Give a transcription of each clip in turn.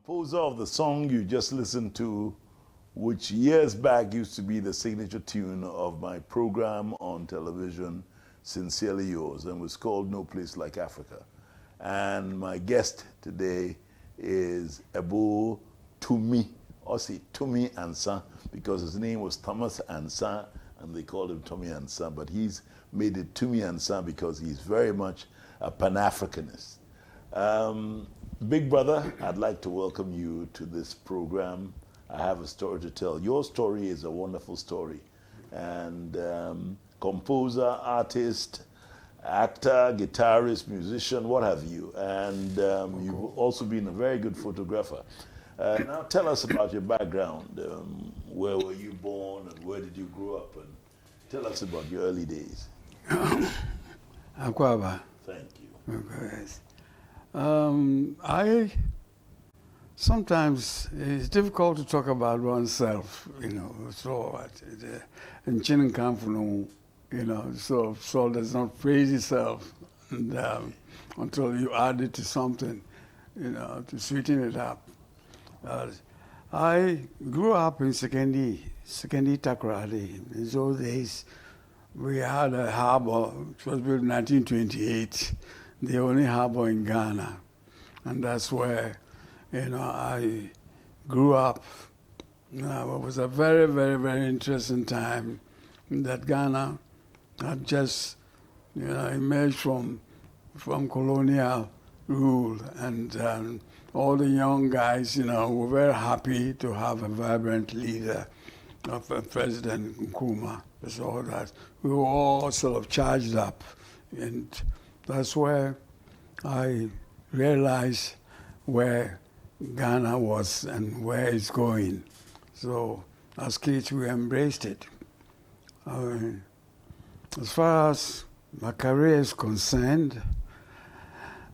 composer of the song you just listened to, which years back used to be the signature tune of my program on television, Sincerely Yours, and was called No Place Like Africa. And my guest today is Ebo Tumi, or say Tumi Ansa, because his name was Thomas Ansa, and they called him Tumi Ansa, but he's made it Tumi Ansa because he's very much a Pan-Africanist. Big brother, I'd like to welcome you to this program. I have a story to tell. Your story is a wonderful story. And composer, artist, actor, guitarist, musician, what have you. And you've also been a very good photographer. Now tell us about your background. Where were you born and where did you grow up? And tell us about your early days. Akwaba. Thank you. Yes. Sometimes it's difficult to talk about oneself, so in Chin Kamfuno, so does not praise itself and, until you add it to something, to sweeten it up. I grew up in Sekendi Takoradi. In those days, we had a harbor, it was built in 1928, the only harbor in Ghana. And that's where, I grew up. It was a very, very, very interesting time that Ghana had just, emerged from colonial rule. And all the young guys, were very happy to have a vibrant leader of President Nkrumah. So that we were all sort of charged up. And that's where I realized where Ghana was and where it's going. So as kids, we embraced it. As far as my career is concerned,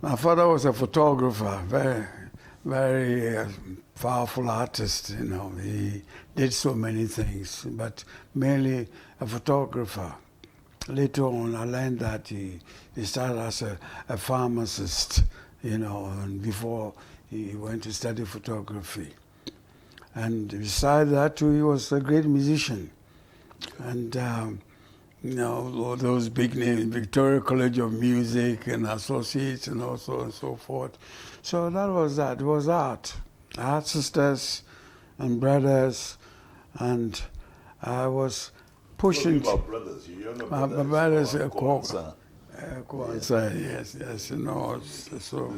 my father was a photographer, very, very powerful artist. He did so many things, but mainly a photographer. Later on, I learned that he started as a pharmacist, and before he went to study photography. And besides that, too, he was a great musician. And, all those big names, Victoria College of Music and Associates and so on and so forth. So that was that. It was art. I had sisters and brothers, and I was pushing. Talking about brothers, your younger brothers. My brothers, Ansa. Ansa, yes. So This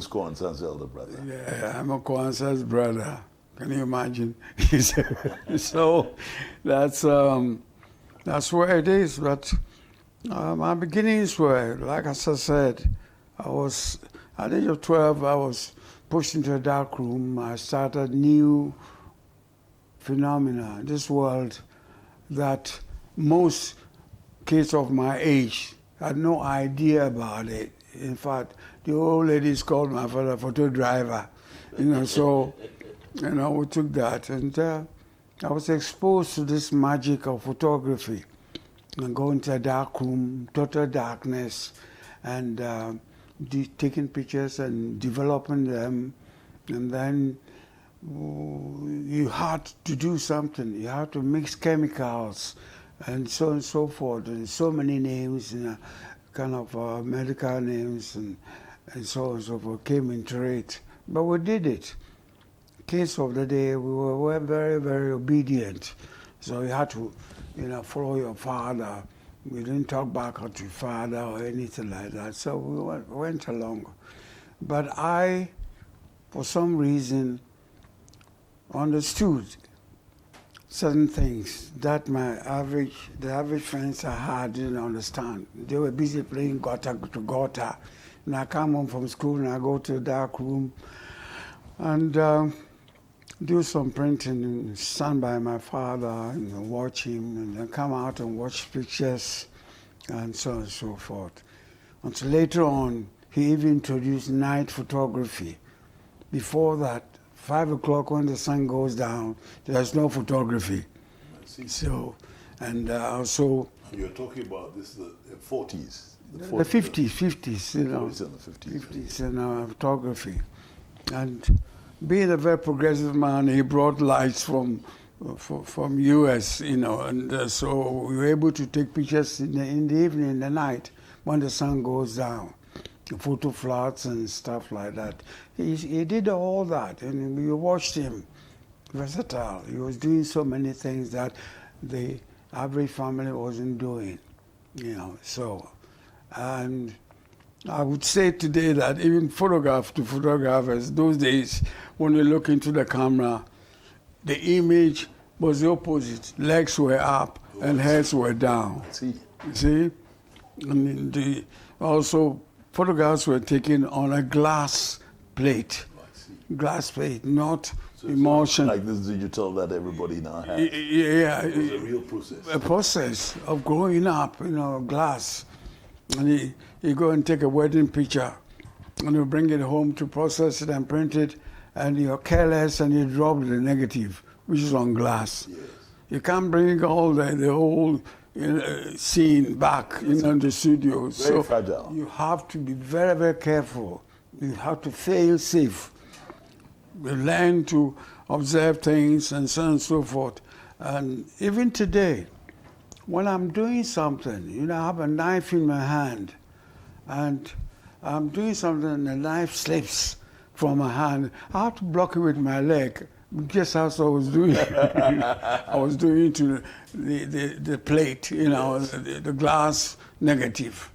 is Ansa's elder brother. yeah, I'm a Ansa's brother. Can you imagine? So that's where it is. But my beginnings were, like as I said, I was at the age of 12. I was pushed into a dark room. I started new phenomena. This world that most kids of my age had no idea about it. In fact, the old ladies called my father a photo driver. So, we took that. And I was exposed to this magic of photography. And going to a dark room, total darkness, and taking pictures and developing them. And then you had to do something. You had to mix chemicals and so on and so forth, and so many names, kind of medical names and so on and so forth came into it. But we did it. Kids of the day, we were very, very obedient. So you had to, follow your father. We didn't talk back at your father or anything like that. So we went along. But I, for some reason, understood certain things that the average friends I had didn't understand. They were busy playing gutter to gutter. And I come home from school and I go to the dark room and do some printing and stand by my father and watch him, and then come out and watch pictures and so on and so forth. Until later on, he even introduced night photography. Before that, 5 o'clock when the sun goes down, there's no photography. I see. So, and also... You're talking about this, the 40s. The 50s, 40s and the 50s. 50s in photography. And being a very progressive man, he brought lights from U.S., you know, and so we were able to take pictures in the evening, in the night, when the sun goes down, photo flats and stuff like that. He did all that, and we watched him, versatile. He was doing so many things that the average family wasn't doing, you know. So, and I would say today that even photographers, those days, when you look into the camera, the image was the opposite. Legs were up and heads were down. See? You see? And also, photographs were taken on a glass plate. Glass plate, not So emulsion. like this digital that everybody now has. Yeah, It was a real process. a process of growing up, you know, glass. And you go and take a wedding picture, and you bring it home to process it and print it, and you're careless and you drop the negative, which is on glass. Yes. You can't bring all the whole scene back in the studio. Very fragile. You have to be very, very careful. You have to fail safe. You learn to observe things and so on and so forth. And even today, when I'm doing something, you know, I have a knife in my hand, and I'm doing something and the knife slips from my hand. I have to block it with my leg, just as I was doing. I was doing to the plate, you know, the glass negative.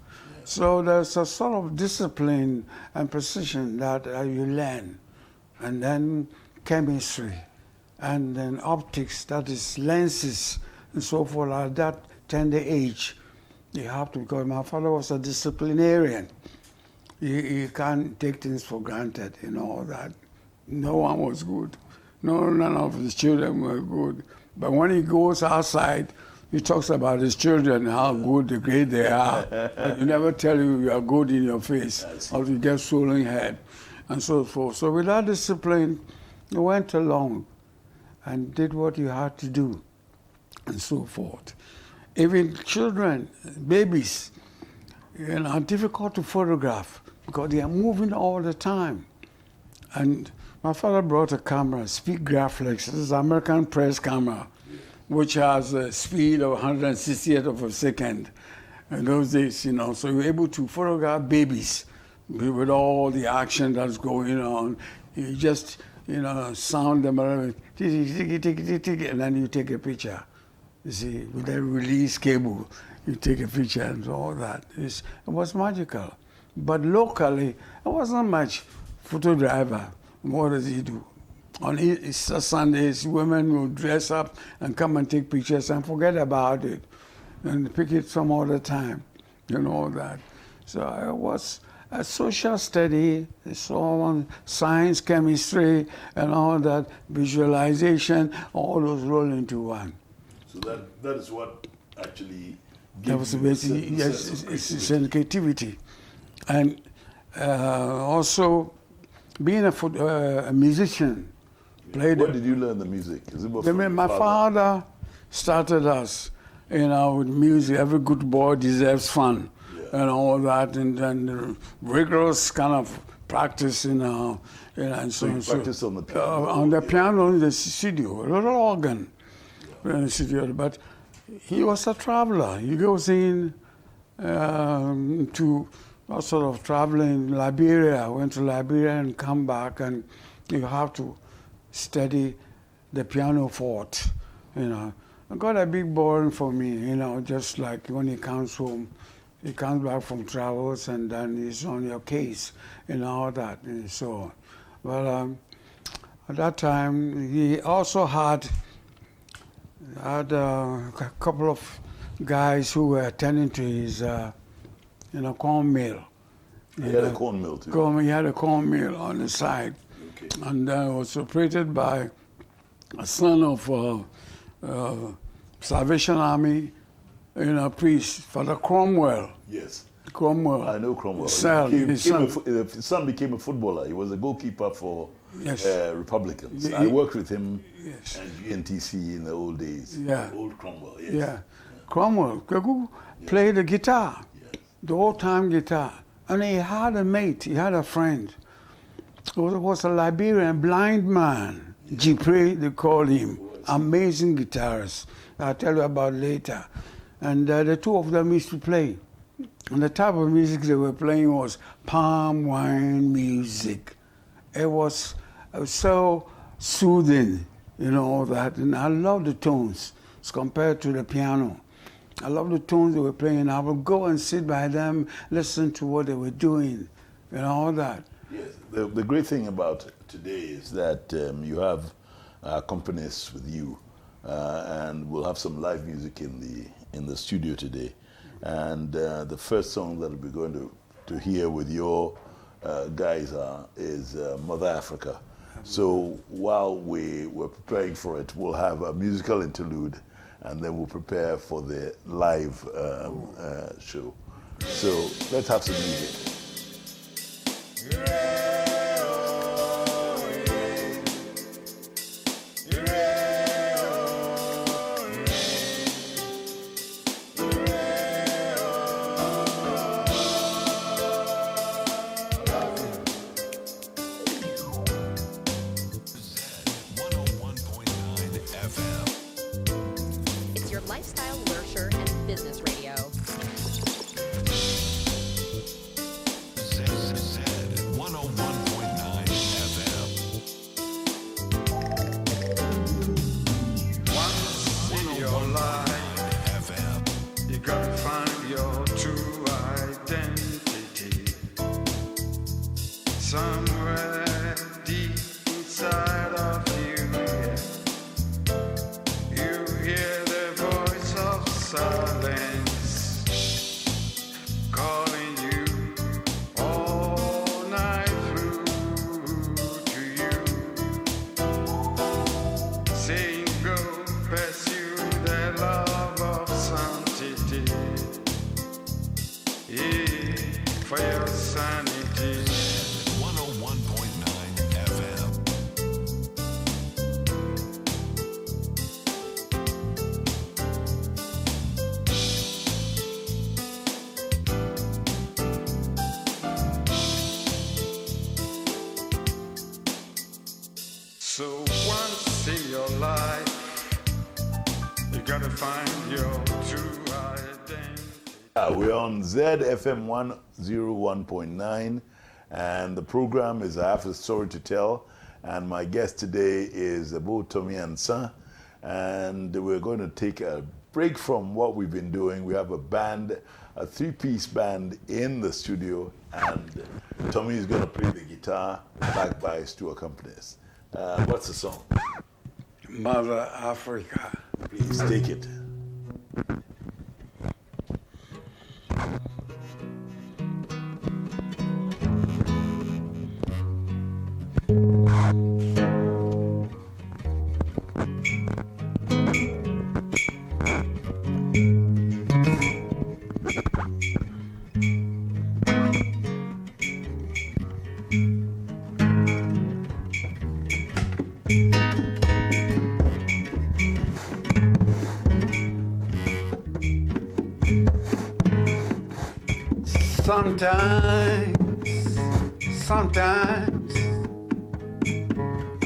So there's a sort of discipline and precision that you learn. And then chemistry, and then optics, that is lenses, and so forth. At that tender age, you have to, because my father was a disciplinarian. You can't take things for granted, you know, that no one was good. None of his children were good. But when he goes outside, he talks about his children, how good, the great they are. But he never tell you are good in your face, or you get swollen head, and so forth. So with that discipline, you went along and did what you had to do, and so forth. Even children, babies, you know, are difficult to photograph because they are moving all the time. And my father brought a camera, Speed Graflex. This is an American press camera, which has a speed of 160th of a second. In those days, you know, so you're able to photograph babies with all the action that's going on. You just, you know, sound them around, and then you take a picture. You see, with that release cable, you take a picture and all that. It was magical. But locally, there wasn't much photo driver. What does he do? On Easter Sundays, women will dress up and come and take pictures and forget about it and pick it some other time, you know that. So it was a social study, so on science, chemistry, and all that, visualization, all those roll into one. So that is what actually That was basically, yes, it's creativity. And also being a musician. Where did you learn the music? Is it from My father started us, you know, with music. Every good boy deserves fun, and all that, and rigorous kind of practice, you know, and so on. So you practiced on the piano? On the piano in the studio, a little organ in the studio. But he was a traveler. He goes in to sort of traveling in Liberia. Went to Liberia and come back, and you have to study the pianoforte, you know. It got a big boring for me, you know, just like when he comes home, he comes back from travels and then he's on your case and all that and so on. Well, at that time, he also had a couple of guys who were attending to his, corn mill. He had a corn mill too? He had a corn mill on the side. Okay. And was operated by a son of Salvation Army, priest, Father Cromwell. Yes. Cromwell. I know Cromwell. His son became a footballer. He was a goalkeeper for Yes. Republicans. I worked with him Yes. and GNTC in the old days. Yeah. Old Cromwell, yes. Yeah. Cromwell played the guitar, Yes. the old-time guitar. And he had a mate, he had a friend was a Liberian blind man. Jipre, they called him. Amazing guitarist. I'll tell you about later. And the two of them used to play. And the type of music they were playing was palm wine music. It was so soothing, that. And I love the tones as compared to the piano. I love the tones they were playing. I would go and sit by them, listen to what they were doing, all that. Yes. The great thing about today is that you have accompanists with you, and we'll have some live music in the studio today. And the first song that we're going to hear with your guys is Mother Africa. So while we were preparing for it, we'll have a musical interlude, and then we'll prepare for the live show. So let's have some music. Lifestyle, leisure, and business radio. Z 101.9 FM. Once in your life, FM. you gotta find your true identity. Somewhere deep inside of you, you hear the voice of silence calling you all night through to you, saying go pursue the love of sanctity, yeah, for your sanity. 101.9 FM. So once in your life, you gotta find your true identity. We're on ZFM 101.9, and the program is I Have a Story to Tell. And my guest today is about Tumi Ansa, and we're going to take a break from what we've been doing. We have a band, a three-piece band in the studio, and Tumi is going to play the guitar, backed by his two accompanists. What's the song? Mother Africa. Please take it. Sometimes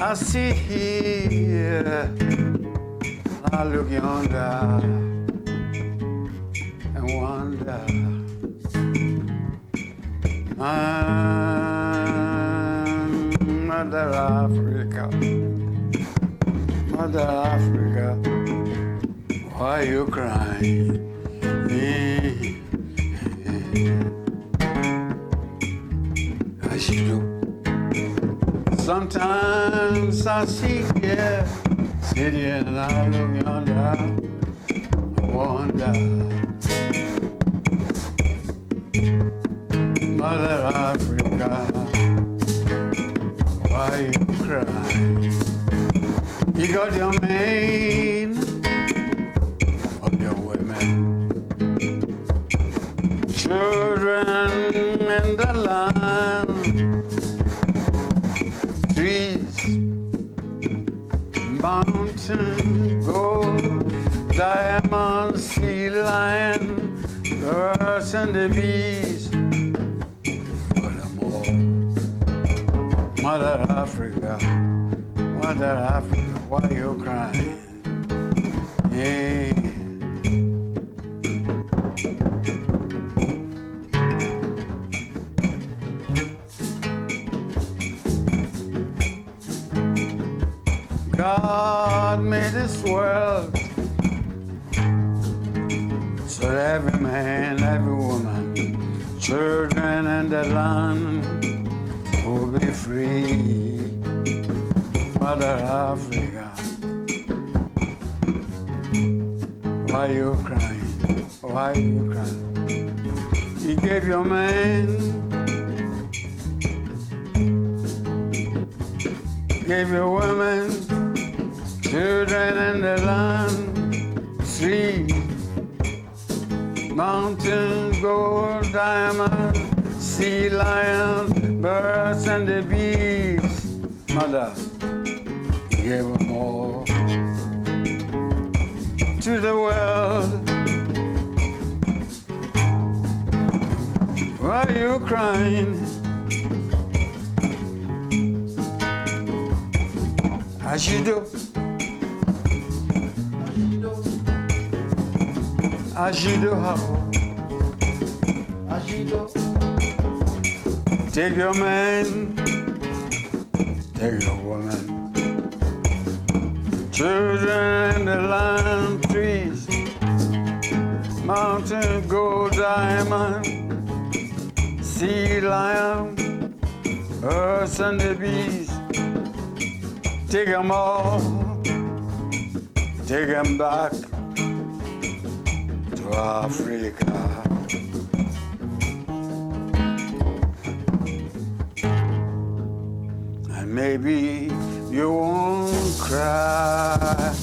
I sit here, I look yonder and wonder. Mother Africa, Mother Africa, why you crying? As you do. Sometimes I sit here and I look yonder, wonder. Mother Africa, why you cry? You got your men, or your women, children in the land, trees, mountain, gold, diamond, sea lion, birds and the bees. Mother Mother Africa, why you crying? Yeah. God made this world so that every man, every woman, children and the land will be free. Mother Africa, why you crying? Why you crying? You gave your man, gave your woman, children and the land, sea, mountain, gold, diamond, sea lion, birds and the bees. Mother, you gave them all to the world. Why are you crying? As you do. As you do, how? As you do. Take your man, take your woman, children, the land, trees, mountain, gold, diamond, sea lion, earth and the bees. Take them all, take them back to Africa. And maybe you won't cry.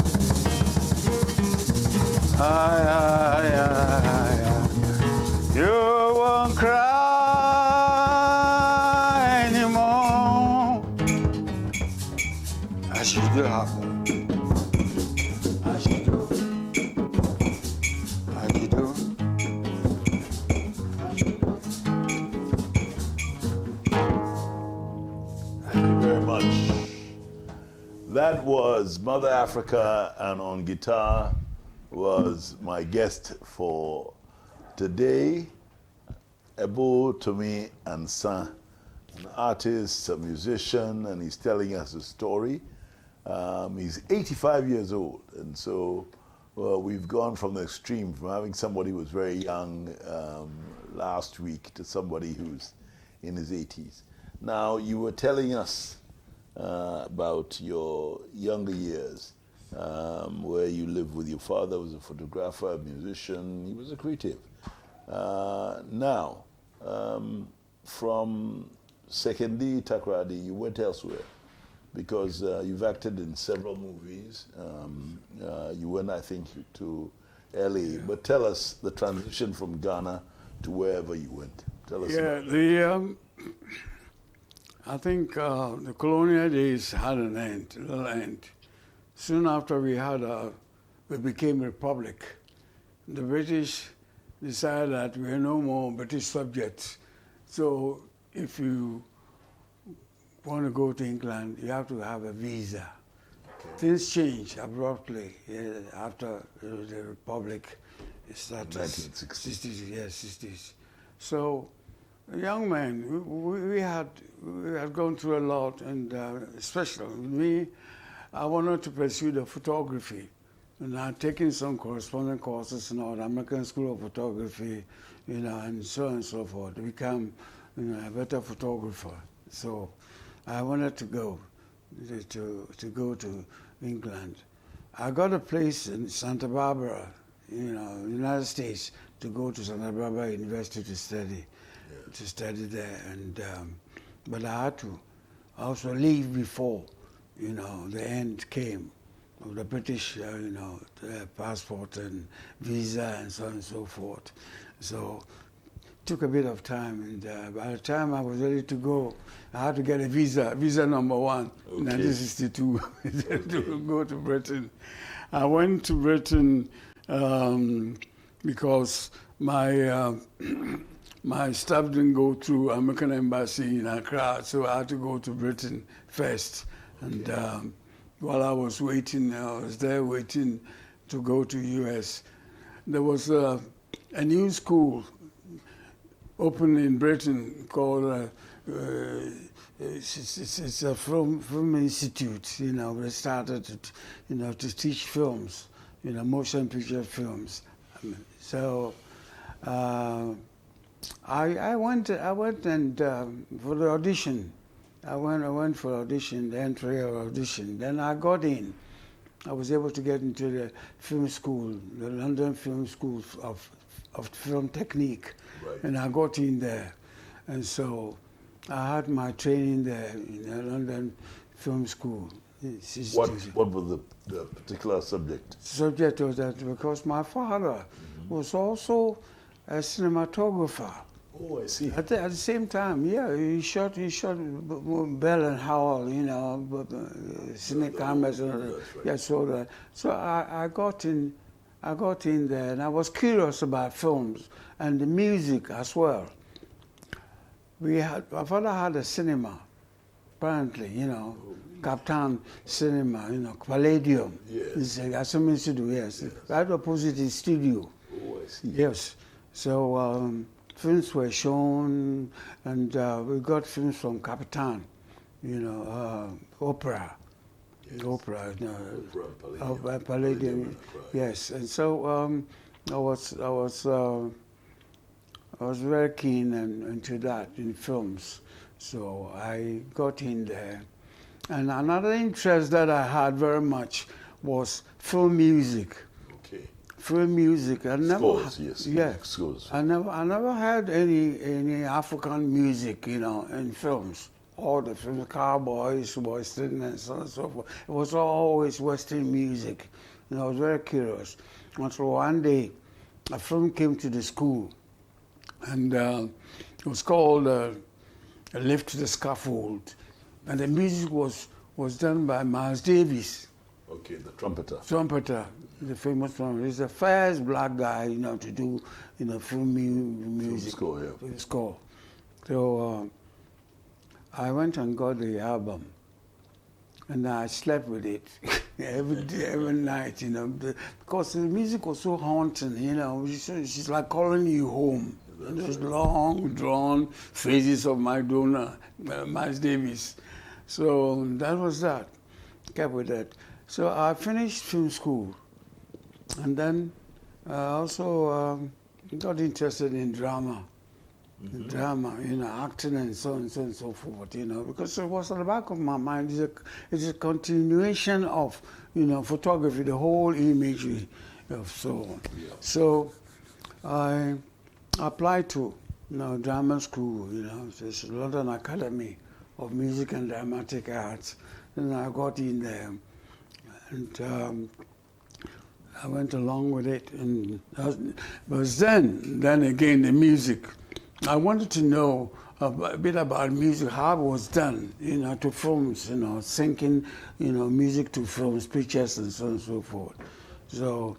You won't cry anymore. As you do happen. As you do. As you do. Thank you very much. That was Mother Africa, and on guitar was my guest for today, Tumi Ansa, an artist, a musician, and he's telling us a story. He's 85 years old, and so we've gone from the extreme, from having somebody who was very young last week to somebody who's in his 80s. Now, you were telling us about your younger years, where you lived with your father, was a photographer, a musician, he was a creative. Now, from Sekendi Takrady, you went elsewhere because you've acted in several movies. You went, I think, to LA. But tell us the transition from Ghana to wherever you went. Tell us. Yeah, I think the colonial days had an end, a little end. Soon after we became a republic, the British decided that we are no more British subjects. So if you want to go to England, you have to have a visa. Okay. Things changed abruptly after the republic started. 1960s. Yes, 60s. So, young men, we had gone through a lot, and especially me, I wanted to pursue the photography. And I'd taken some correspondence courses in the American School of Photography, and so on and so forth, to become a better photographer. So I wanted to go to England. I got a place in Santa Barbara, United States, to go to Santa Barbara University to study. Yeah. To study there, and but I had to also leave before, the end came of the British, passport and visa and so on and so forth. So it took a bit of time, and by the time I was ready to go, I had to get a visa number 1, okay. 1962, to go to Britain. I went to Britain because my my stuff didn't go through American Embassy in Accra, so I had to go to Britain first. And while I was waiting, I was there waiting to go to US. There was a new school opened in Britain called it's a film institute. You know, they started to teach films, motion picture films. So I went and for the audition. I went for audition, the entry audition. Then I got in. I was able to get into the film school, the London Film School of Film Technique, Right. and I got in there. And so I had my training there in the London Film School. What was the particular subject? Subject was that because my father was also a cinematographer. Oh, I see. At the same time, yeah, he shot Bell and Howell, cine cameras. That's right. Yeah, so I got in there, and I was curious about films and the music as well. My father had a cinema, apparently, Captain Cinema, Palladium. Yes. It's a assembly studio, yes. Right opposite his studio. Oh, I see. Yes. So films were shown, and we got films from Capitan, opera. Yes. Opera. Opera, Palladium. Yes. And so I was very keen into that in films. So I got in there. And another interest that I had very much was film music. Okay. Film music. I never, Scores, yes. Yeah. Scores. I never had any African music, in films. All the films, cowboys, western, and so on and so forth. It was always Western music. I was very curious. Until one day, a film came to the school, and it was called "A Lift to the Scaffold," and the music was done by Miles Davis. Okay, the trumpeter. Trumpeter, the famous trumpeter. He's the first black guy, to do, film music. Film score, yeah. Score. So I went and got the album, and I slept with it every day, every night, because the music was so haunting, She's like calling you home. And those long, drawn phrases of Madonna, Miles Davis. So that was that. Kept with that. So I finished film school, and then I also got interested in drama. Drama, acting and so on and so forth, because it was at the back of my mind. It's a continuation of, photography, the whole imagery of so on. Yeah. So I applied to, drama school, this London Academy of Music and Dramatic Arts, and I got in there, and I went along with it, and but then again the music. I wanted to know a bit about music, how it was done, to films, syncing, music to films, pictures, and so on and so forth. So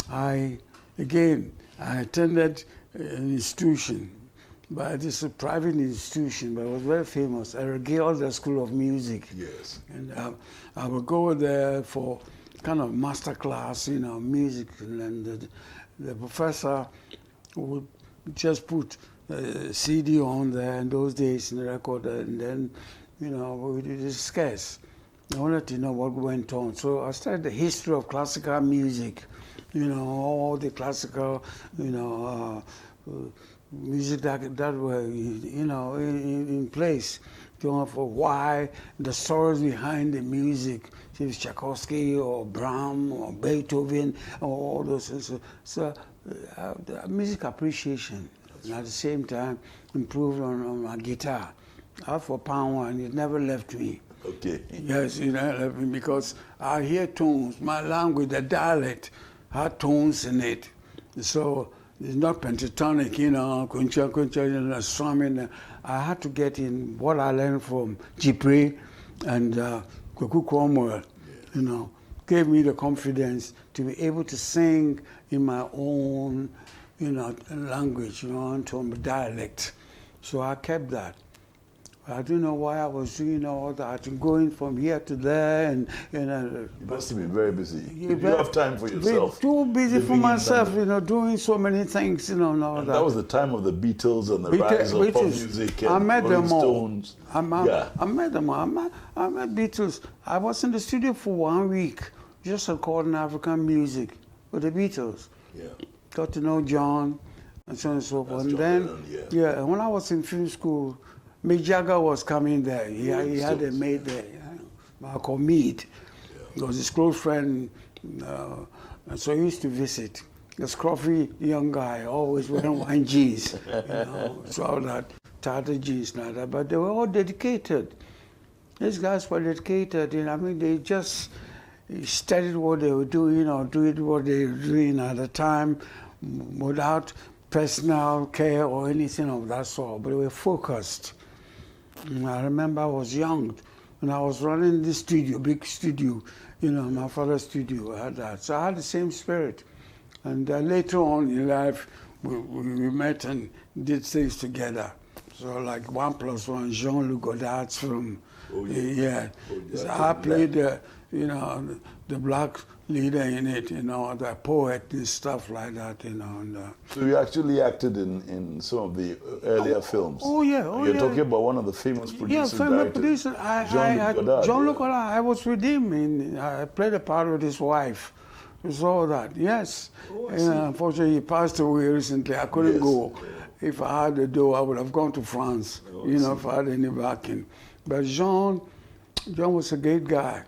I attended an institution, but it's a private institution, but it was very famous, the School of Music. Yes. And I would go there for kind of master class, music, and the professor would just put CD on there in those days in the recorder, and then, we did discuss. I wanted to know what went on. So I studied the history of classical music, all the classical, music that were, in place. For why, the stories behind the music, if it's Tchaikovsky or Brahms or Beethoven or all those things. So music appreciation. And at the same time, improved on my guitar. I have for pound and it never left me. Okay. Yes, it never left me because I hear tones. My language, the dialect, had tones in it. So it's not pentatonic, kuncha, strumming. I had to get in what I learned from Gypre and Kwaku Cromwell, gave me the confidence to be able to sing in my own language, into dialect. So I kept that. I don't know why I was doing all that and going from here to there and You must have been very busy. Yeah, Did you have time for yourself? too busy for living in myself, London? doing so many things, and all And that. that was the time of the Beatles and the rise of pop music and I met Rolling them all. Stones. I met them all. I met Beatles. I was in the studio for 1 week, just recording African music with the Beatles. Yeah. Got to know John and so on and so forth. And John then, Lennon, yeah, and when I was in film school, Mick Jagger was coming there. He had a mate there, Malcolm Mead. He was his close friend, and so he used to visit. A scruffy young guy, always wearing wine jeans, so all that, tattered jeans and all that. But they were all dedicated. These guys were dedicated, they just studied what they were doing or doing what they were doing at the time without personal care or anything of that sort, but they were focused. And I remember I was young and I was running this studio, big studio, my father's studio. I had that. So I had the same spirit. And later on in life, we met and did things together. So like 1+1, Jean-Luc Godard's film. Oh, Yeah. So I played the black leader in it, the poet and stuff like that, And, So you actually acted in some of the earlier films. Oh yeah, You're talking about one of the famous producers. Yeah, famous producer. Jean-Luc Godard. Jean-Luc Godard. I was with him. I played a part with his wife. We saw that. Yes. Unfortunately, he passed away recently. I couldn't Yes. go. If I had the dough, I would have gone to France. If I had any backing. But Jean was a great guy.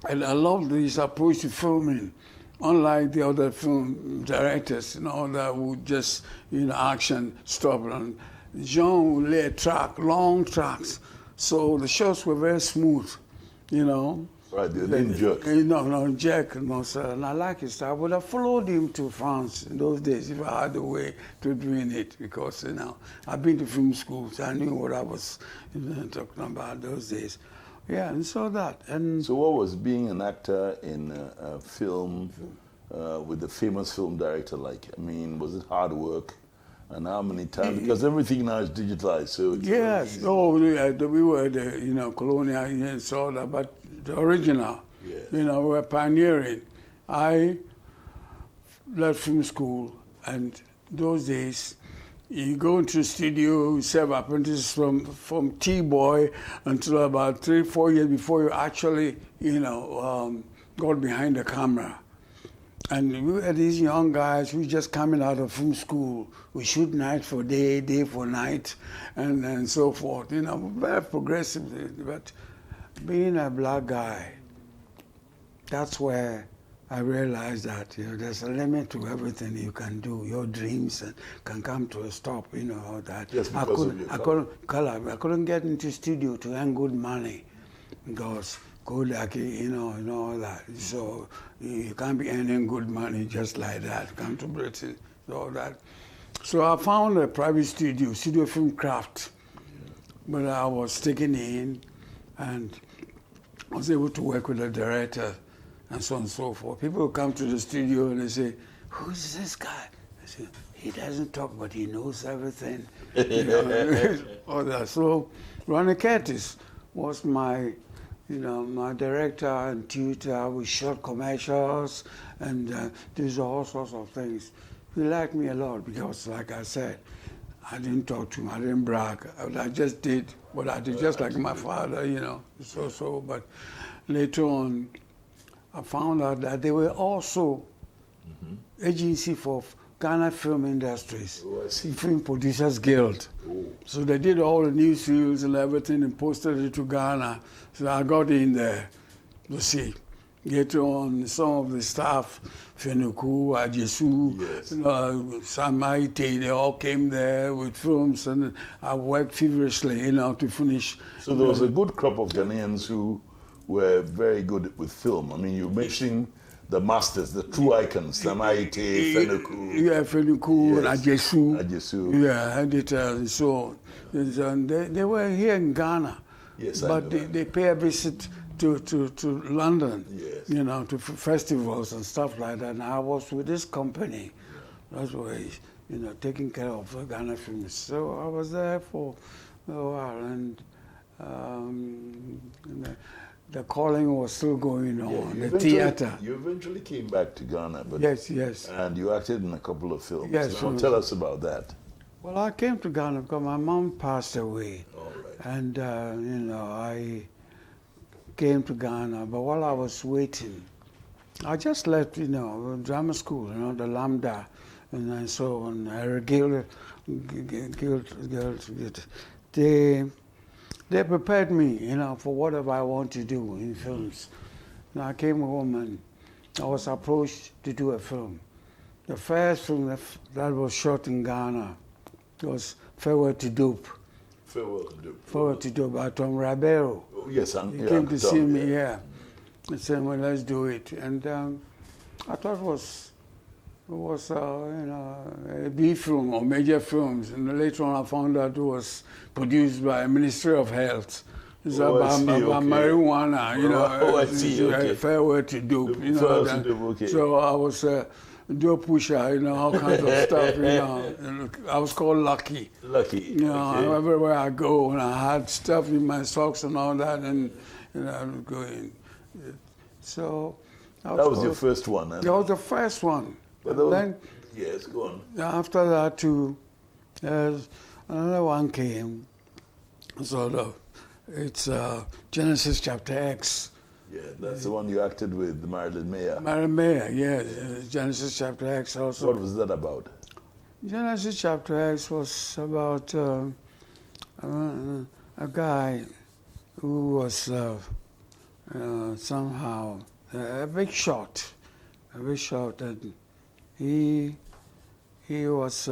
And I loved his approach to filming, unlike the other film directors, that would just, action, stop. And Jean would lay a track, long tracks. So the shots were very smooth, Right, they didn't jerk. No, jerk. No, sir. And I like his style. I would have followed him to France in those days if I had a way to doing it because, I've been to film schools. So I knew what I was talking about those days. Yeah, and so that. And So what was being an actor in a film with a famous film director like? I mean, was it hard work? And how many times? Because everything now is digitalized, so it's yes, we were the colonial and so that, but the original, Yes. we were pioneering. I left film school, and those days, you go into the studio, you serve apprentices from T-boy until about 3-4 years before you actually, got behind the camera. And we were these young guys who just coming out of film school. We shoot night for day, day for night, and so forth. Very progressive. But being a black guy, that's where I realized that there's a limit to everything you can do. Your dreams can come to a stop. That Yes, I because of your color. I couldn't get into studio to earn good money because good, and all that. So you can't be earning good money just like that. Come to Britain, all that. So I found a private studio film craft, but I was taken in, and I was able to work with the director, and so on and so forth. People come to the studio and they say, "Who's this guy?" I say, "He doesn't talk, but he knows everything." All that. So Ronnie Curtis was my director and tutor. We shot commercials and did all sorts of things. He liked me a lot because, like I said, I didn't talk to him, I didn't brag. I just did what I did, just like my father, But later on, I found out that they were also agency for Ghana Film Industries, Oh, I see. Film Producers Guild. Oh. So they did all the newsreels and everything and posted it to Ghana. So I got in there to see. Later on, some of the staff, Fenuku, Ajesu, Yes. Samaite, they all came there with films, and I worked feverishly, to finish. So there was a good crop of Ghanaians who were very good with film. I mean, you mentioned the masters, the true icons, Samaite, Fenuku. Yeah, Fenuku, Yes. Ajesu. Ajesu. Yeah, and so and they were here in Ghana. Yes, I but know. they pay a visit to London, Yes. to festivals and stuff like that. And I was with this company That's why, taking care of Ghana films. So I was there for a while, and the calling was still going on, you the eventually- theater. You eventually came back to Ghana, but Yes. and you acted in a couple of films. Yes, Now, films. tell us about that. Well, I came to Ghana because my mom passed away. All right. And, I came to Ghana, but while I was waiting, I just left, drama school, the Lambda, and then so on. They prepared me, for whatever I want to do in films. And I came home and I was approached to do a film. The first film that was shot in Ghana was Farewell to Dope. Farewell to Dope. Farewell to Dope by Tom Rabero. Oh, yes, He came to see me, He said, well, let's do it. And I thought it was a B film or major films. And later on I found out it was produced by Ministry of Health. It's about marijuana, I see, okay. Farewell to Dope. Farewell to Dope, okay. So I was a dope pusher, all kinds of stuff, I was called Lucky. Lucky. Okay. Everywhere I go, and I had stuff in my socks and all that, and I was going. So That was your first one, huh? That was the first one. But that was- Then Yes, go on. after that too, another one came. Sort of, it's Genesis chapter X. Yeah, that's the one you acted with Marilyn Mayer. Marilyn Mayer, yes, Genesis chapter X also. What was that about? Genesis chapter X was about a guy who was somehow a big shot, and he was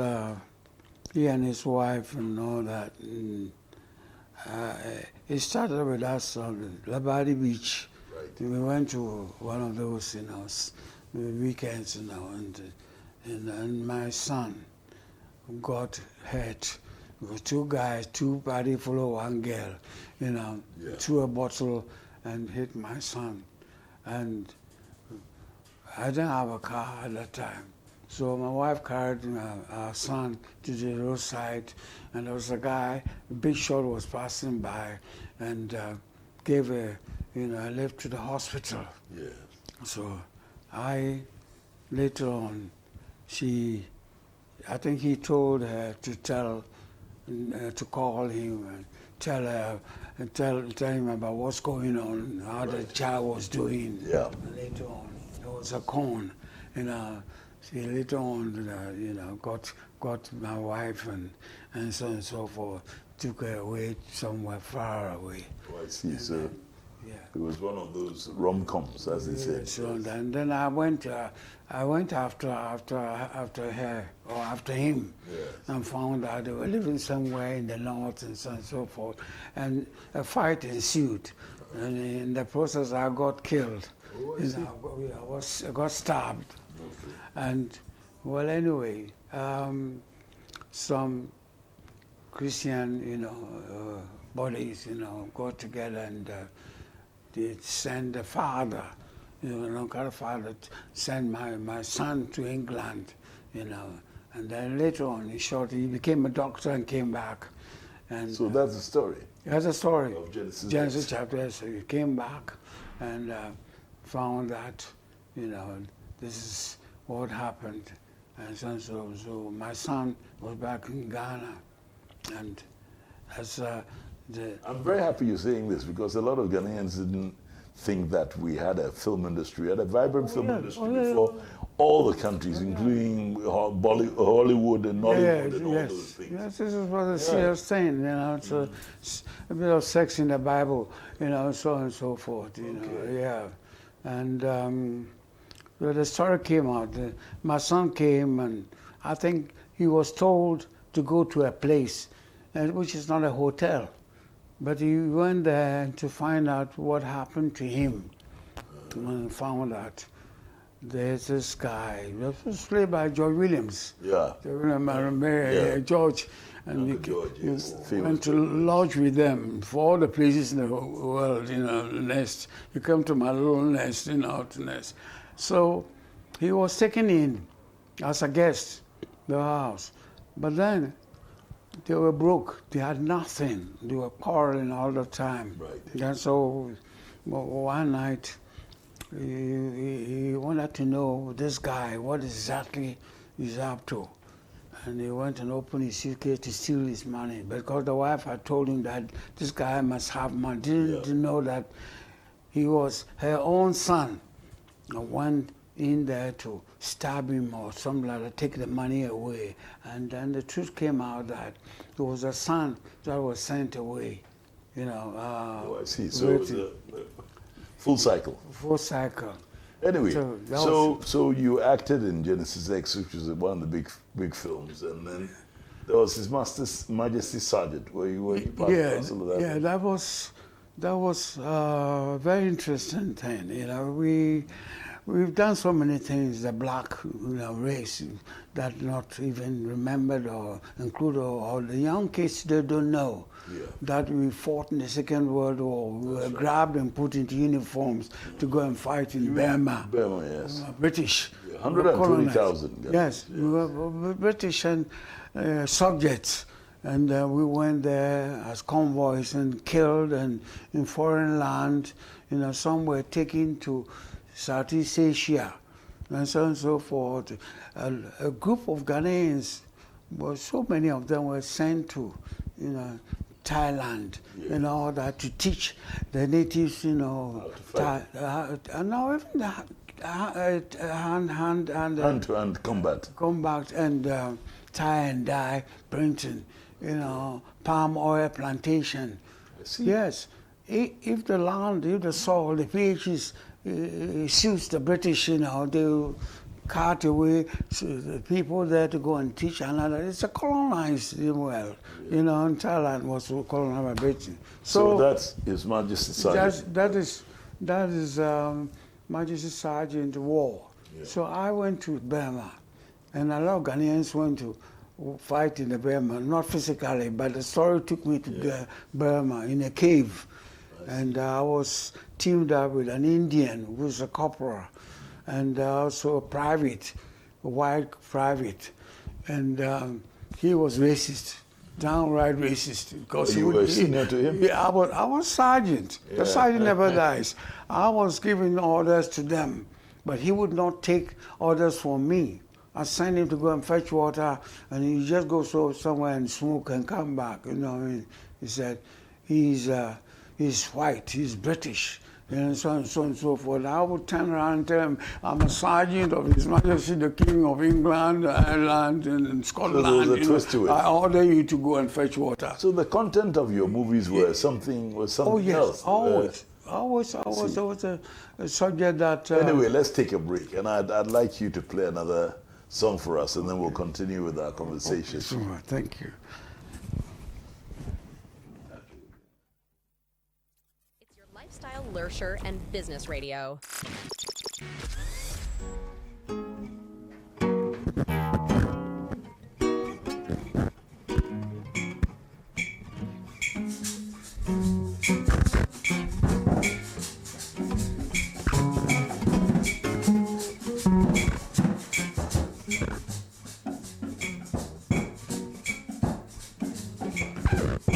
he and his wife and all that. And, it started with us on Labadi Beach. Right. We went to one of those, weekends, and my son got hurt. It was two guys, two body follow one girl, threw a bottle and hit my son. And I didn't have a car at that time. So my wife carried our son to the roadside, and there was a guy, a big shot was passing by, and gave a lift to the hospital. Yeah. So later on, I think he told her to call him and tell her, and tell him about what's going on, how the child was doing. Yeah. And later on, there was a con, she later on, got my wife and so on and so forth, took her away somewhere far away. Oh, I see. So Yeah. it was one of those rom-coms, as they say. So and then I went after her or after him, Yes. and found out they were living somewhere in the north and so on and so forth, and a fight ensued, and in the process I got killed. Oh, I see. I got stabbed. Okay. And, well, anyway, some Christian, bodies, got together and they sent the father, father, sent my son to England, and then later on, he became a doctor and came back. And So that's the story. that's a story. Of Genesis. Genesis chapter 8. So he came back and found that, this is what happened. And so my son was back in Ghana. And that's I'm very happy you're saying this because a lot of Ghanaians didn't think that we had a film industry, had a vibrant film industry before all the countries, including Hollywood and Nollywood and all those things. Yes, this is what the serious thing, it's a bit of sex in the Bible, so on and so forth, yeah. And the story came out. My son came, and I think he was told to go to a place, which is not a hotel. But he went there to find out what happened to him, and found out there's this guy. It was played by George Williams. Yeah. George Williams, George, and Uncle George, yes, he famous went to lodge with them for all the places in the world, nest. You come to my little nest, to nest. So he was taken in as a guest the house. But then they were broke. They had nothing. They were quarreling all the time. Right. And so one night, he wanted to know this guy, what exactly he's up to. And he went and opened his suitcase to steal his money because the wife had told him that this guy must have money. Didn't know that he was her own son. And went in there to stab him or something like that, take the money away. And then the truth came out that there was a son that was sent away. You know. Oh, I see. So it was a full cycle. Full cycle. Anyway, So so you acted in Genesis X, which was one of the big films, and then there was His Majesty Sergeant, where you were part and parcel of that. Yeah, that was a very interesting thing. You know, we've done so many things, the black race, that not even remembered or included, or the young kids, they don't know that we fought in the Second World War. We were grabbed and put into uniforms to go and fight in Burma. Burma, yes. British. 120,000. Yes, we were British and subjects. And we went there as convoys and killed, and in foreign land, some were taken to Southeast Asia, and so on and so forth. A group of Ghanaians, well, so many of them were sent to, Thailand, in order to teach the natives, and now even hand-to-hand combat, and tie and dye printing, palm oil plantation. Yes, if the land, if the soil, the pH suits the British, they'll cart away the people there to go and teach another. It's a colonized world, and Thailand was colonized by Britain. So that's His Majesty Sergeant. That is Majesty Sergeant War. Yeah. So I went to Burma, and a lot of Ghanaians went to fight in the Burma, not physically, but the story took me to Burma in a cave. And I was teamed up with an Indian who was a corporal, and also a private, a white private. And he was racist, downright racist. Because you were senior to him? Yeah, I was sergeant. The sergeant never dies. I was giving orders to them, but he would not take orders from me. I sent him to go and fetch water, and he just go somewhere and smoke and come back. He said, he's white, he's British, and so on and so forth. I would turn around and tell him, I'm a sergeant of His Majesty the King of England, Ireland, and Scotland. So there was a twist to it. I order you to go and fetch water. So the content of your movies were something else. Always. There was a subject that... Anyway, let's take a break, and I'd like you to play another song for us, and then we'll continue with our conversation. Sure, thank you. It's your lifestyle, leisure, and business radio.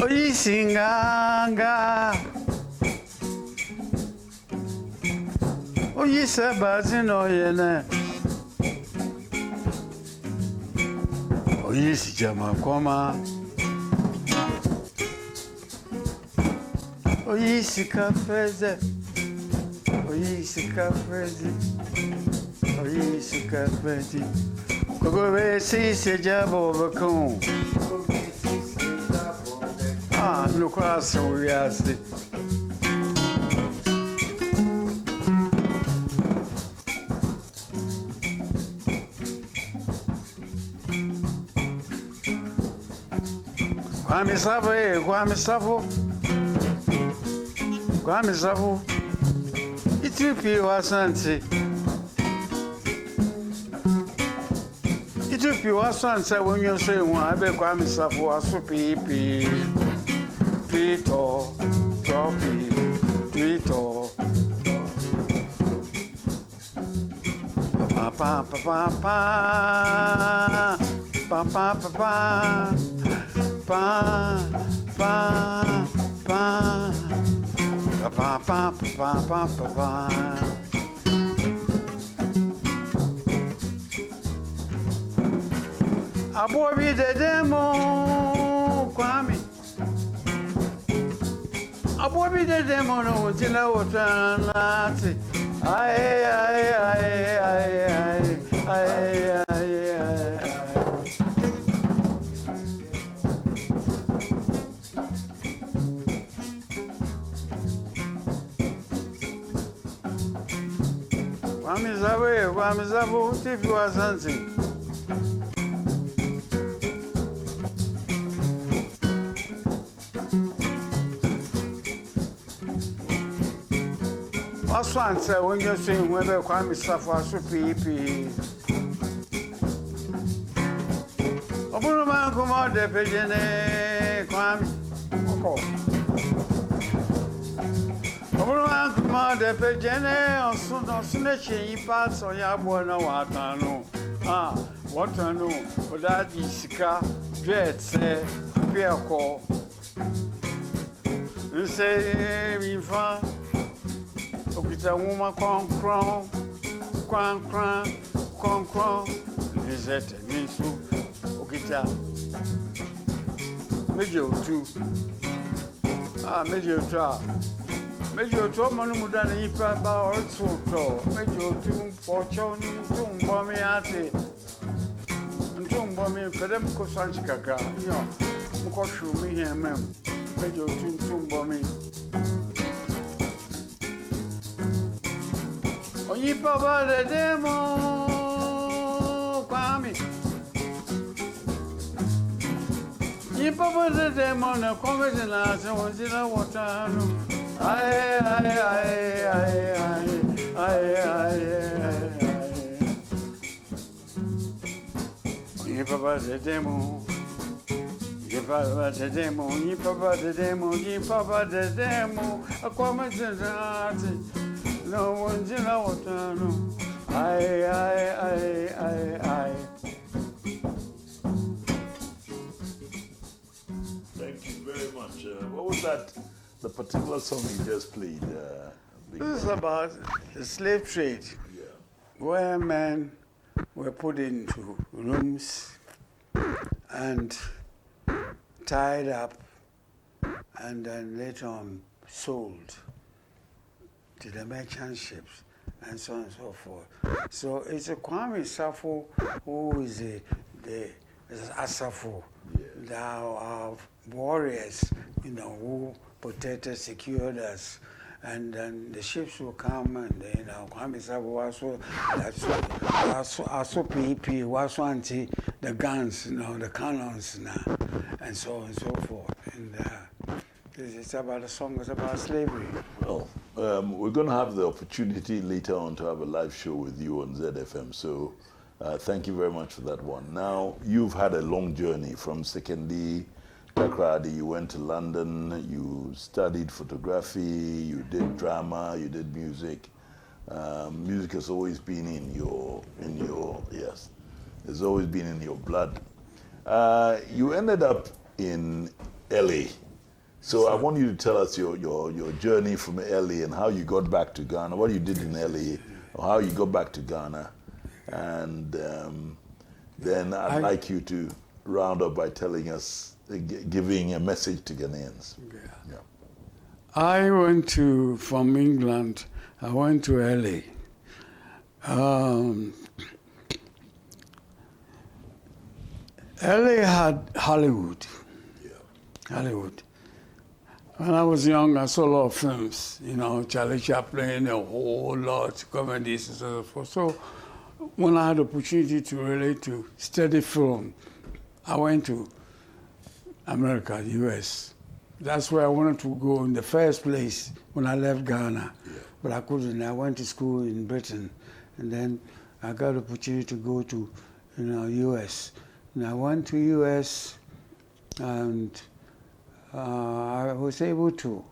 Oyisinganga, oyisabazino yene, oyisijamakoma, oyisikafeze, oyisikafezi, kogobe sisi jabo bakon. No coração, yes. Kwame Savo. Itupi wasanti. Itupi wasanti when you say one, I bet Kwame Savo was pipi. Twito, trophy, twito. Pa pa pa pa pa. Pa pa pa pa pa pa pa pa pa pa pa pa pa. Abobi de demo Kwame. Abobi de demo no tila wotanati. Ay ay ay ay ay ay ay. Kwame Zabo, if you are something. Also answer when you're saying whether Kwame suffer so pee. Open man come out the pigeon, Kwame. Open man come out the pigeon, or soon or snatching parts or ya boy no water no. Ah, what I know, but that is car, dread say, beer call. You say, me fan. Okita woman cron, is it me so? Okita Major 2. Ah, Major 2. Major 2 Manumudan in Papa or so. Major 2 for Chon, Bommy Ate, and Tom Bommy, Kademco Sanchika, you know, Mukoshu me here, ma'am. Major 2 Bommy. Only Papa the demo, Kwame. Ye Papa the demo, no comment in us, and was in a water. Ye Papa the demo, ye Papa the demo, ye Papa the demo, ye Papa the demo, a comment in us. No one's in our town. I. Thank you very much. What was that? The particular song you just played? This is about the slave trade, where men were put into rooms and tied up, and then later on sold to the merchant ships and so on and so forth. So it's a Kwame Safo who is the Asafo, our warriors, you know, who protected, secured us. And then the ships will come, and you know, Kwame Safo also PP, was anti the guns, you know, the cannons now, and so on and so forth. And it's about a song, it's about slavery. Well, we're going to have the opportunity later on to have a live show with you on ZFM. So thank you very much for that one. Now, you've had a long journey from secondary, Takrady, you went to London, you studied photography, you did drama, you did music. Music has always been in your, yes, it's always been in your blood. You ended up in LA. So I want you to tell us your journey from LA and how you got back to Ghana, what you did in LA, or how you got back to Ghana. And then I'd like you to round up by telling us, giving a message to Ghanaians. Yeah. I went from England, I went to LA. LA had Hollywood. Hollywood. When I was young, I saw a lot of films, you know, Charlie Chaplin, a whole lot, comedies and so forth. So when I had the opportunity to really to study film, I went to America, US. That's where I wanted to go in the first place when I left Ghana. But I couldn't. I went to school in Britain, and then I got the opportunity to go to, you know, US. And I went to US, and I was able to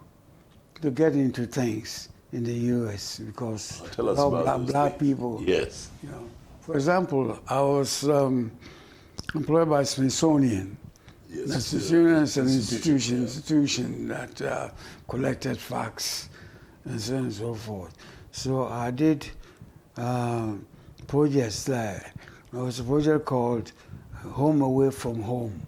get into things in the U.S. because Tell us about black people. Yes. You know. For example, I was employed by Smithsonian. Yes, The Smithsonian is an institution, institution that collected facts and so on and so forth. So I did projects there. There was a project called Home Away from Home,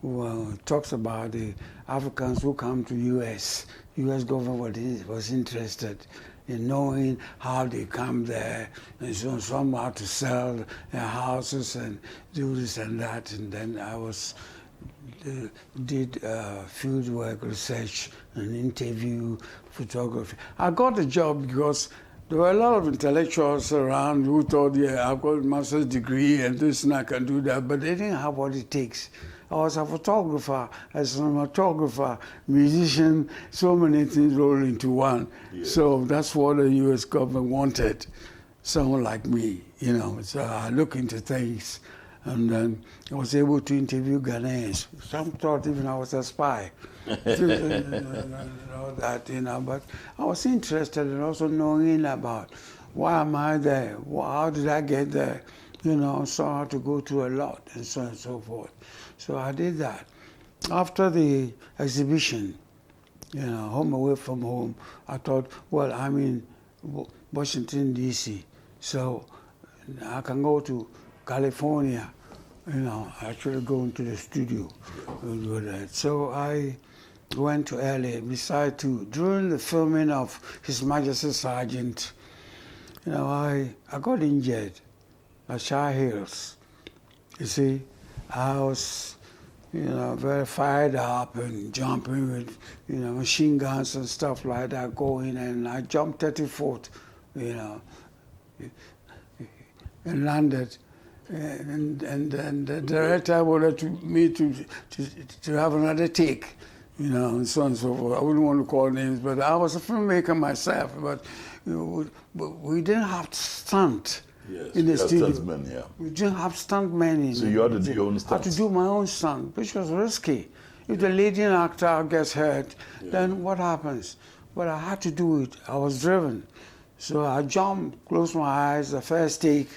who talks about the Africans who come to U.S. U.S. government was interested in knowing how they come there, and so some how to sell their houses and do this and that. And then I did field work, research, and interview, photography. I got the job because there were a lot of intellectuals around who thought, yeah, I've got a master's degree and this and I can do that, but they didn't have what it takes. I was a photographer, a cinematographer, musician, so many things roll into one. Yeah. So that's what the U.S. government wanted, someone like me, you know. So I look into things, and then I was able to interview Ghanaians. Some thought even I was a spy. That, you know, but I was interested in also knowing about why am I there, how did I get there, you know, so I had to go through a lot and so on and so forth. So I did that. After the exhibition, you know, Home Away from Home, I thought, well, I'm in Washington, D.C., so I can go to California, you know, actually go into the studio and do that. So I went to L.A. during the filming of His Majesty Sergeant, you know, I got injured at Shire Hills. You see, I was, you know, very fired up and jumping with, you know, machine guns and stuff like that going, and I jumped 34th, you know, and landed. And the director wanted me to have another take, you know, and so on and so forth. I wouldn't want to call names, but I was a filmmaker myself, but, you know, we didn't have stunt. Yes, In the studio. Stuntmen, yeah. We didn't have stuntmen in So it. you had to do your own I had stunts? to do my own stunt, which was risky. If the leading actor gets hurt, then what happens? But I had to do it. I was driven. So I jumped, closed my eyes, the first take,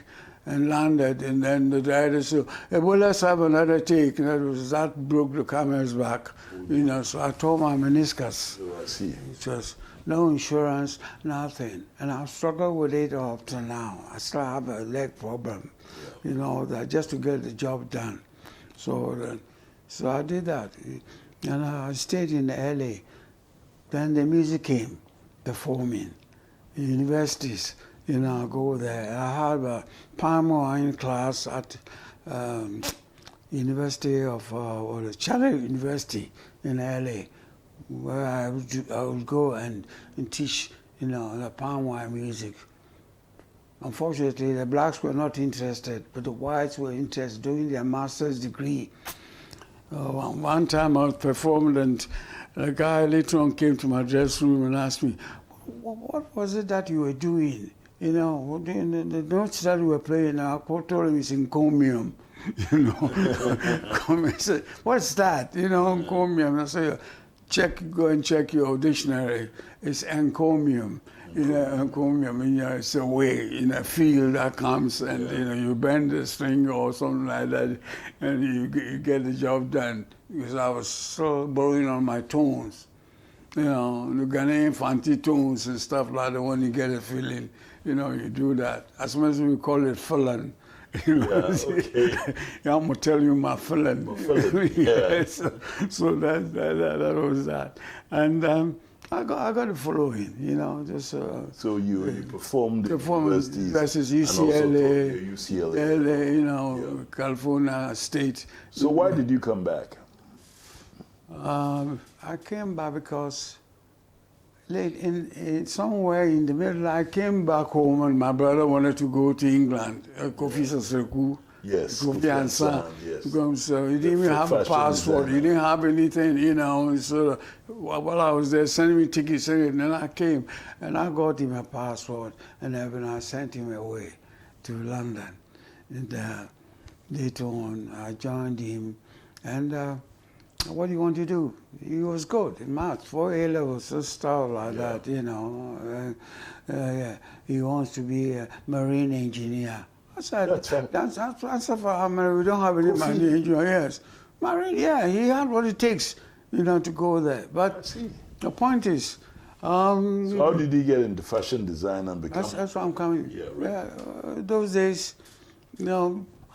and landed. And then the director said, hey, well, let's have another take. And that broke the camera's back. You know, so I tore my meniscus. Oh, I see. It was no insurance, nothing. And I've struggled with it up to now. I still have a leg problem, you know, that just to get the job done. So I did that. And I stayed in LA. Then the music came, performing. In universities, you know, I go there. I had a palm wine class at University of, Charlotte University in LA, where I would go and teach, you know, the palm wine music. Unfortunately, the blacks were not interested, but the whites were interested, doing their master's degree. One time I was performing, and a guy later on came to my dressing room and asked me, what was it that you were doing? You know, the notes that we were playing, I told him it's encomium. You know, I said, what's that? You know, encomium. I said, go and check your dictionary. It's encomium. You know, encomium, you know, it's a way, in a feel that comes, and you know, you bend the string or something like that, and you get the job done. Because I was still borrowing on my tones, you know, the Ghanaian fancy tones and stuff like that. When you get a feeling, you know, you do that. As much as we call it filling. You know, okay. I'm gonna tell you my filling. Yeah. So that was that, and I got the following, you know, just. So you performed in Performance universities versus and also UCLA, taught your UCLA. LA, you know, California State. So why did you come back? I came back because late in somewhere in the middle, I came back home and my brother wanted to go to England. Kofi Saseku. Yes, Kofi Ansa. yes. Because he didn't even have a passport. He didn't have anything, you know. So while I was there, sending me tickets, and then I came and I got him a passport, and then I sent him away to London. And later on, I joined him, and what do you want to do? He was good in maths, 4 A-levels, so stuff like that, you know. Yeah. He wants to be a marine engineer. I said, That's fine. that's Ansa for America. We don't have any money engineers. Marine, yeah, he had what it takes, to go there. But the point is, So how did he get into fashion design and become? that's why I'm coming. Yeah, right. Those days,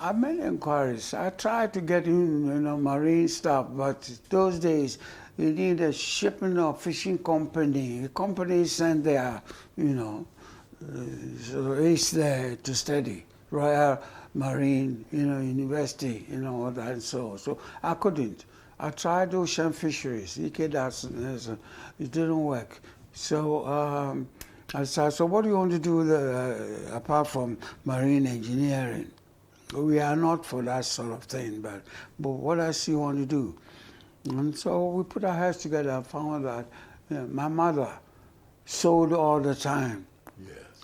I made inquiries. I tried to get in, marine stuff, but those days, you need a shipping or fishing company. The company sent their, race there to study. Royal Marine, University, all that. So I couldn't. I tried ocean fisheries. It didn't work. So I said, so what do you want to do apart from marine engineering? We are not for that sort of thing, but what else do you want to do? And so we put our heads together and found that my mother sewed all the time.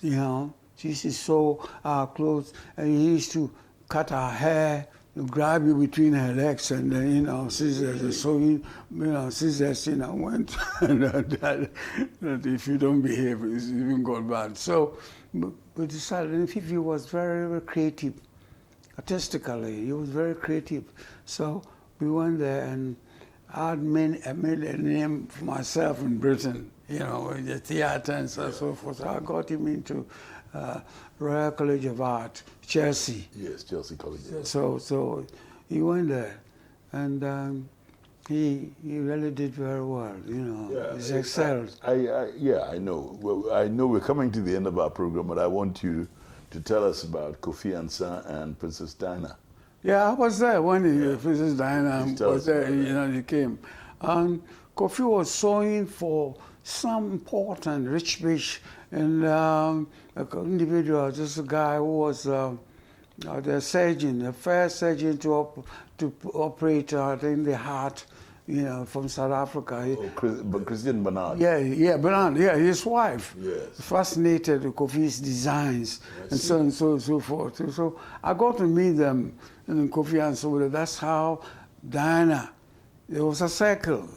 Yes. She used to sew our clothes, and he used to cut our hair, grab you between her legs, and then, scissors, and sewing, scissors, went, that if you don't behave, it's even got bad. So we decided, and Fifi was very, very creative, artistically, he was very creative. So we went there, and I made a name for myself in Britain, in the theater and so forth. So I got him into Royal College of Art, Chelsea. Yes, Chelsea College. So he went there, and he really did very well. He's excelled. I know. Well, I know we're coming to the end of our program, but I want you to tell us about Kofi Ansa and Princess Diana. Yeah, I was there when Princess Diana was there. He came, and Kofi was sewing for some important rich bitch, and an individual, just a guy who was the surgeon, the first surgeon to operate in the heart, from South Africa. But Christian Bernard. Yeah, Bernard. Yeah, his wife. Yes. Fascinated with Kofi's designs and so on and so forth. So I got to meet them, and Kofi and so that's how Diana. There was a circle,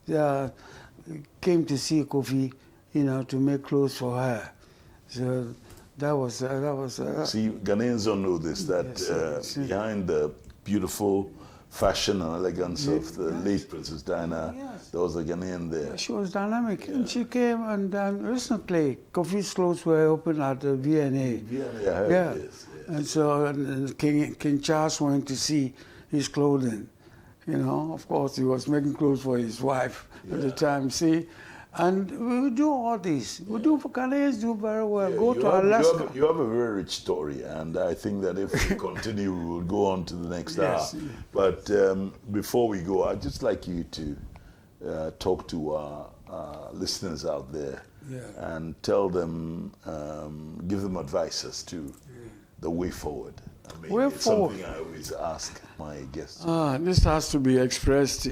yes. Came to see Kofi, to make clothes for her. So that was. See, Ghanaians don't know this, that behind the beautiful fashion and elegance of the late Princess Diana, there was a Ghanaian there. She was dynamic, and she came, and recently Kofi's clothes were open at the V&A. I heard this. Yes. And so and King Charles went to see his clothing. Of course, he was making clothes for his wife at the time. See, and we do all this. We do for Ghanaians do very well. Go to Alaska. You have a very rich story, and I think that if we continue, we will go on to the next hour. But before we go, I'd just like you to talk to our listeners out there and tell them, give them advice as to the way forward. It's something I always ask my guests. This has to be expressed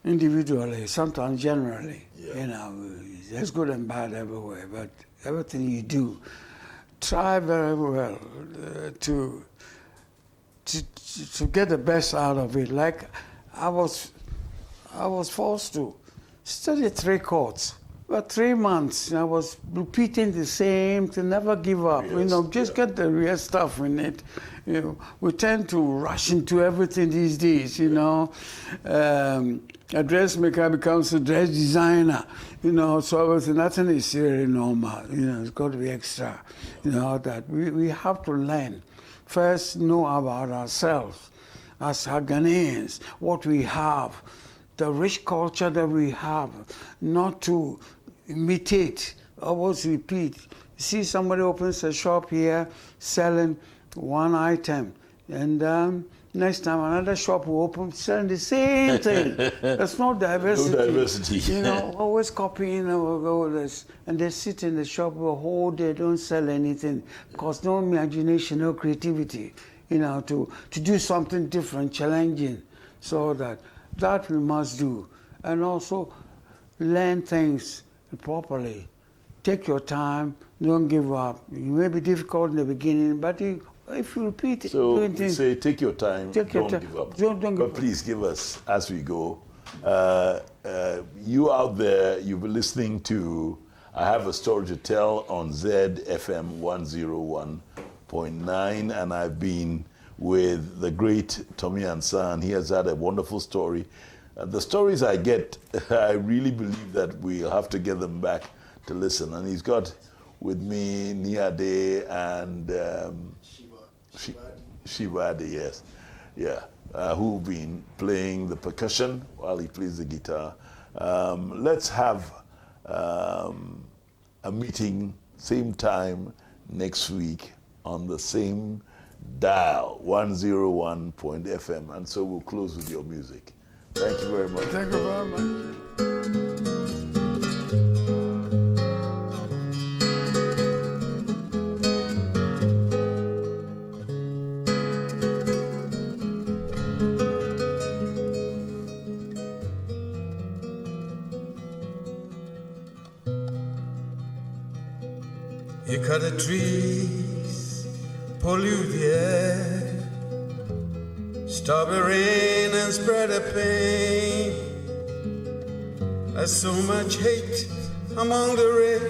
individually, sometimes generally. There's good and bad everywhere, but everything you do, try very well to get the best out of it. Like I was forced to study 3 chords. About 3 months, I was repeating the same thing, never give up. Just get the real stuff in it. We tend to rush into everything these days. A dressmaker becomes a dress designer. So nothing is really normal. It's got to be extra. That we have to learn. First, know about ourselves as Ghanaians, what we have, the rich culture that we have, not to imitate, always repeat. See somebody opens a shop here selling one item, and next time another shop will open selling the same thing. There's no diversity. No diversity. Always copying all this. And they sit in the shop the whole day, don't sell anything, because no imagination, no creativity, to do something different, challenging. So that we must do. And also learn things properly. Take your time, don't give up. It may be difficult in the beginning, but if you repeat it, so say take your time, don't give up. But please give us, as we go, you out there, you've been listening to I have a story to tell on ZFM 101.9, and I've been with the great Tumi Ansa, and he has had a wonderful story. The stories I get, I really believe that we'll have to get them back to listen. And he's got with me Niade and Shivadi, yes, yeah, who've been playing the percussion while he plays the guitar. Let's have a meeting same time next week on the same dial, 101.FM, and so we'll close with your music. Thank you very much. Thank you very much. You cut the trees, pollute the air, stop the rain and spread the pain. There's so much hate among the race.